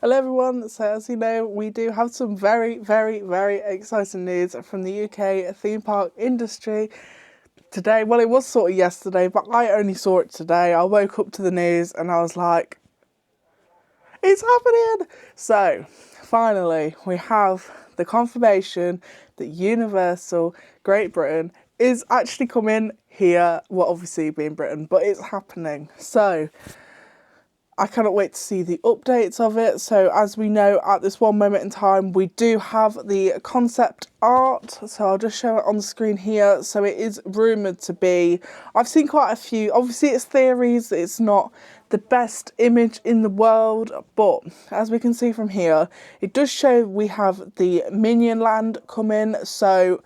Hello everyone, so as you know we do have some very exciting news from the UK theme park industry today. Well, it was sort of yesterday, but I only saw it today. I woke up to the news and I was like, it's happening! So finally we have the confirmation that Universal Great Britain is actually coming here. Well, obviously being Britain, but it's happening. So I cannot wait to see the updates of it. So as we know, at this one moment in time, we do have the concept art. So I'll just show it on the screen here. So it is rumoured to be, I've seen quite a few, obviously it's theories, it's not the best image in the world, but as we can see from here, it does show we have the Minion Land coming. So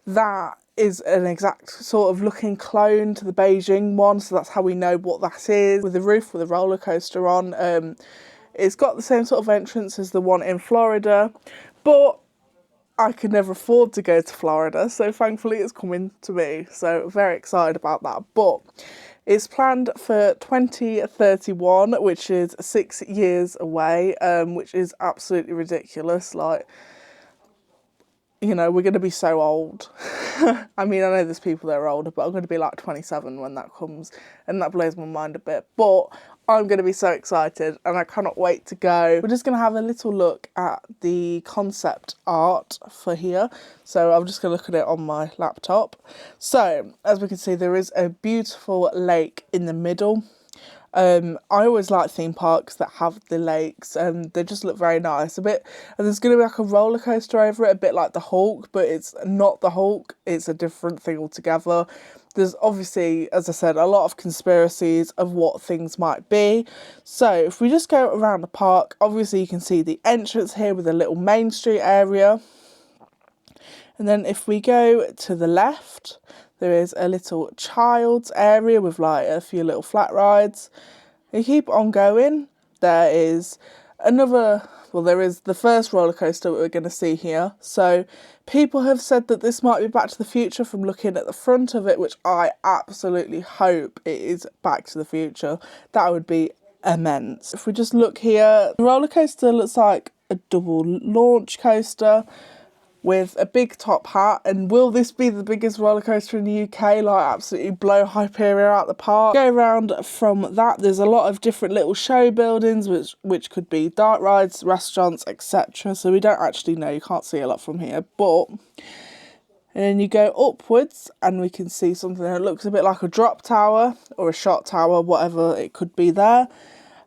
that is an exact sort of looking clone to the Beijing one, so that's how we know what that is. With the roof with a roller coaster on, it's got the same sort of entrance as the one in Florida, but I could never afford to go to Florida, so thankfully it's coming to me, so very excited about that. But it's planned for 2031, which is 6 years away, which is absolutely ridiculous. Like, you know, we're going to be so old. I mean, I know there's people that are older, but I'm going to be like 27 when that comes, and that blows my mind a bit. But I'm going to be so excited, and I cannot wait to go. We're just going to have a little look at the concept art for here. So I'm just going to look at it on my laptop. So, as we can see, there is a beautiful lake in the middle. I always like theme parks that have the lakes, and they just look very nice. And there's going to be like a roller coaster over it, a bit like the Hulk, but it's not the Hulk, it's a different thing altogether. There's obviously, as I said, a lot of conspiracies of what things might be. So if we just go around the park, obviously you can see the entrance here with a little Main Street area. And then if we go to the left, there is a little child's area with like a few little flat rides. You keep on going, there is another, well, there is the first roller coaster we're going to see here. So people have said that this might be Back to the Future from looking at the front of it, which I absolutely hope it is Back to the Future. That would be immense. If we just look here, the roller coaster looks like a double launch coaster with a big top hat. And will this be the biggest roller coaster in the UK? Like, absolutely blow Hyperia out the park. Go around from that, there's a lot of different little show buildings, which could be dark rides, restaurants, etc. So we don't actually know, you can't see a lot from here, but and then you go upwards and we can see something that looks a bit like a drop tower or a shot tower, whatever it could be there.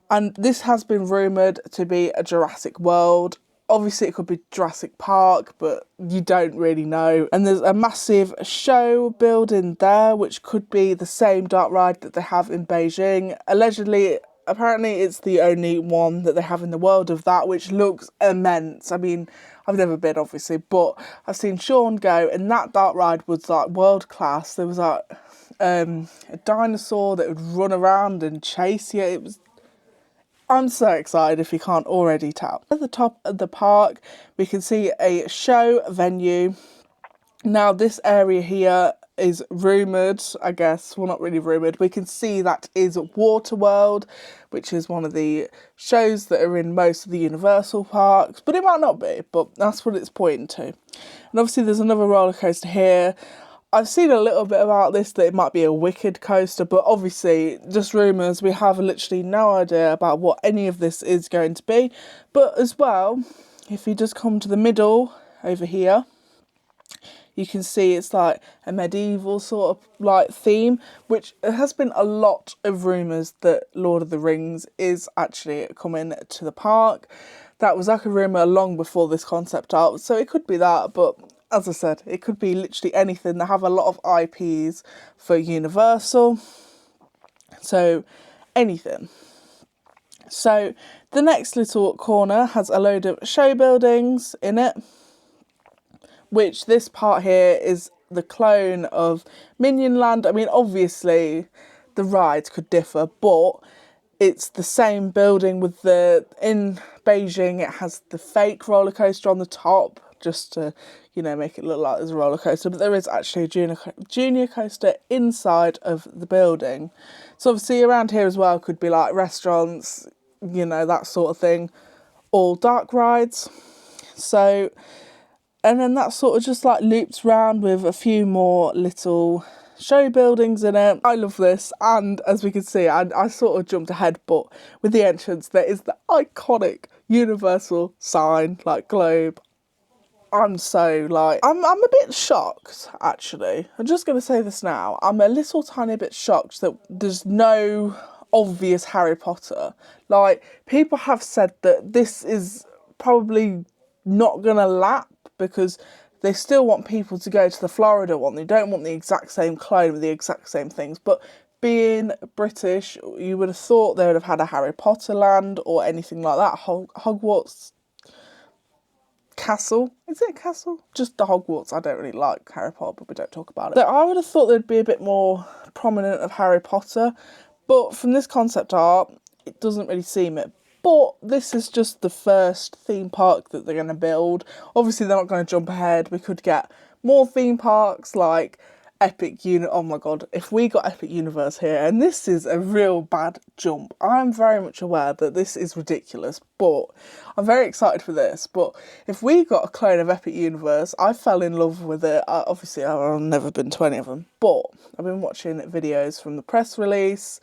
And this has been rumoured to be a Jurassic World. Obviously it could be Jurassic Park, but you don't really know. And there's a massive show building there, which could be the same dark ride that they have in Beijing. Allegedly, apparently it's the only one that they have in the world of that, which looks immense. I mean, I've never been, obviously, but I've seen Sean go, and that dark ride was like world class. There was like a dinosaur that would run around and chase you. I'm so excited if you can't already tell. At the top of the park, we can see a show venue. Now, this area here is rumoured, I guess. Well, not really rumoured. We can see that is Waterworld, which is one of the shows that are in most of the Universal parks. But it might not be, but that's what it's pointing to. And obviously there's another roller coaster here. I've seen a little bit about this, that it might be a Wicked coaster, but obviously just rumours. We have literally no idea about what any of this is going to be. But as well, if you just come to the middle over here, you can see it's like a medieval sort of like theme, which has been a lot of rumours that Lord of the Rings is actually coming to the park. That was like a rumour long before this concept art, so it could be that, but as I said, it could be literally anything. They have a lot of IPs for Universal, so anything. So the next little corner has a load of show buildings in it, which this part here is the clone of Minion Land. I mean, obviously the rides could differ, but it's the same building with in Beijing, it has the fake roller coaster on the top, just to, you know, make it look like there's a roller coaster, but there is actually a junior coaster inside of the building. So obviously around here as well could be like restaurants, you know, that sort of thing. all dark rides. So, and then that sort of just like loops round with a few more little show buildings in it. I love this, and as we can see, I sort of jumped ahead, but with the entrance there is the iconic Universal sign, like globe. I'm so like, I'm a bit shocked actually. I'm just going to say this now. I'm a little tiny bit shocked that there's no obvious Harry Potter. Like, people have said that this is probably not going to lap because they still want people to go to the Florida one. They don't want the exact same clone with the exact same things. But being British, you would have thought they would have had a Harry Potter land or anything like that. Hogwarts Castle. Is it Castle? Just the Hogwarts. I don't really like Harry Potter, but we don't talk about it. So I would have thought there'd be a bit more prominent of Harry Potter, but from this concept art, it doesn't really seem it. But this is just the first theme park that they're going to build. Obviously, they're not going to jump ahead. We could get more theme parks like Epic oh my god, if we got Epic Universe here, and this is a real bad jump. I'm very much aware that this is ridiculous, but I'm very excited for this. But if we got a clone of Epic Universe, I fell in love with it. Obviously, I've never been to any of them, but I've been watching videos from the press release.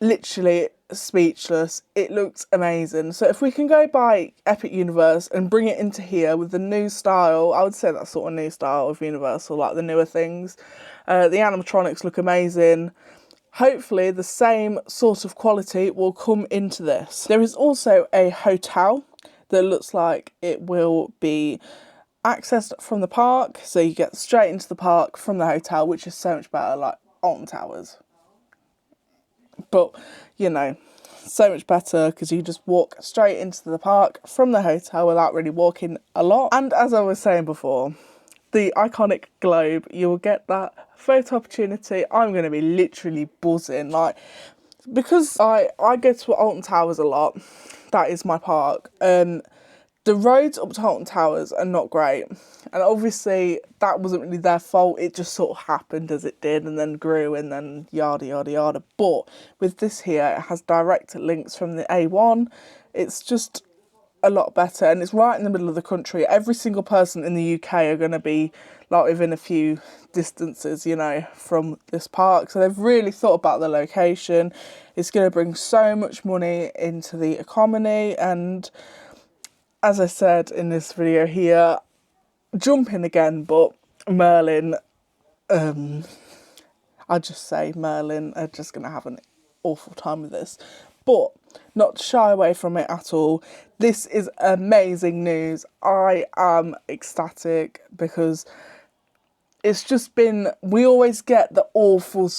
Literally speechless. It looks amazing. So if we can go by Epic Universe and bring it into here with the new style, I would say that sort of new style of Universal, like the newer things. The animatronics look amazing. Hopefully the same sort of quality will come into this. There is also a hotel that looks like it will be accessed from the park, so you get straight into the park from the hotel, which is so much better, like Alton Towers. But, you know, so much better because you just walk straight into the park from the hotel without really walking a lot. And as I was saying before, the iconic globe, you will get that photo opportunity. I'm going to be literally buzzing. Like, because I go to Alton Towers a lot, that is my park, the roads up to Alton Towers are not great. And obviously that wasn't really their fault. It just sort of happened as it did and then grew and then yada, yada, yada. But with this here, it has direct links from the A1. It's just a lot better. And it's right in the middle of the country. Every single person in the UK are going to be like within a few distances, you know, from this park. So they've really thought about the location. It's going to bring so much money into the economy. And as I said in this video here, jumping again, but Merlin, I just say Merlin are just going to have an awful time with this. But not to shy away from it at all. This is amazing news. I am ecstatic because it's just been, we always get the awful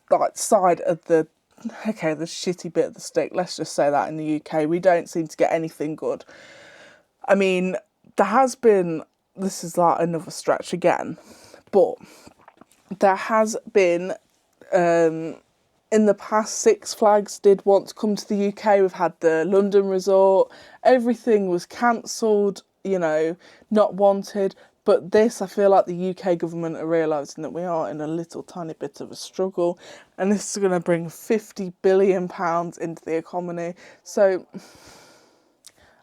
like side of the shitty bit of the stick. Let's just say that in the UK. We don't seem to get anything good. I mean, there has been, this is like another stretch again, but there has been, in the past, Six Flags did want to come to the UK. We've had the London resort. Everything was cancelled, you know, not wanted. But this, I feel like the UK government are realising that we are in a little tiny bit of a struggle. And this is going to bring £50 billion into the economy. So,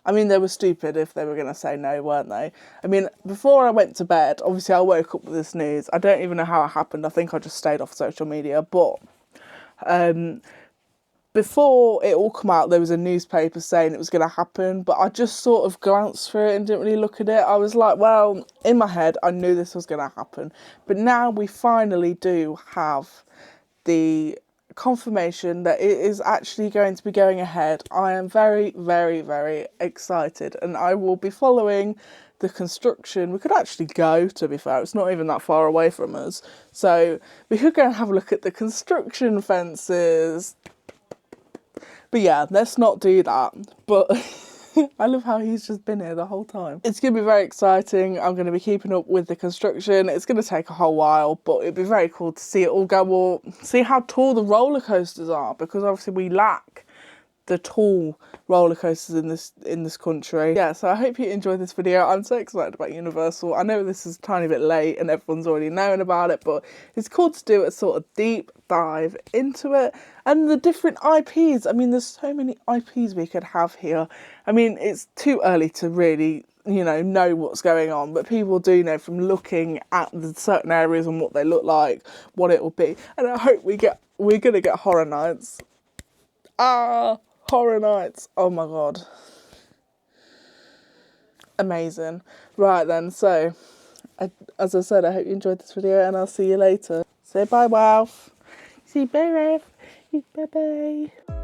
I mean, they were stupid if they were going to say no, weren't they? I mean, before I went to bed, obviously I woke up with this news. I don't even know how it happened. I think I just stayed off social media. But before it all come out, there was a newspaper saying it was going to happen. But I just sort of glanced through it and didn't really look at it. I was like, well, in my head, I knew this was going to happen. But now we finally do have the confirmation that it is actually going to be going ahead. I am very, very, very excited, and I will be following the construction. We could actually go, to be fair, it's not even that far away from us, so we could go and have a look at the construction fences. But yeah, let's not do that. But I love how he's just been here the whole time. It's going to be very exciting. I'm going to be keeping up with the construction. It's going to take a whole while, but it'd be very cool to see it all go, well, see how tall the roller coasters are, because obviously we lack the tall roller coasters in this country. Yeah, so I hope you enjoyed this video. I'm so excited about Universal. I know this is a tiny bit late and everyone's already known about it, but it's cool to do a sort of deep dive into it and the different IPs. I mean, there's so many IPs we could have here. I mean, it's too early to really, you know what's going on, but people do know from looking at the certain areas and what they look like, what it will be. And I hope we're gonna get Horror Nights. Horror Nights. Oh my god. Amazing. Right then, so as I said, I hope you enjoyed this video and I'll see you later. Say bye, Ralph. See you, bye, Ralph. Bye bye.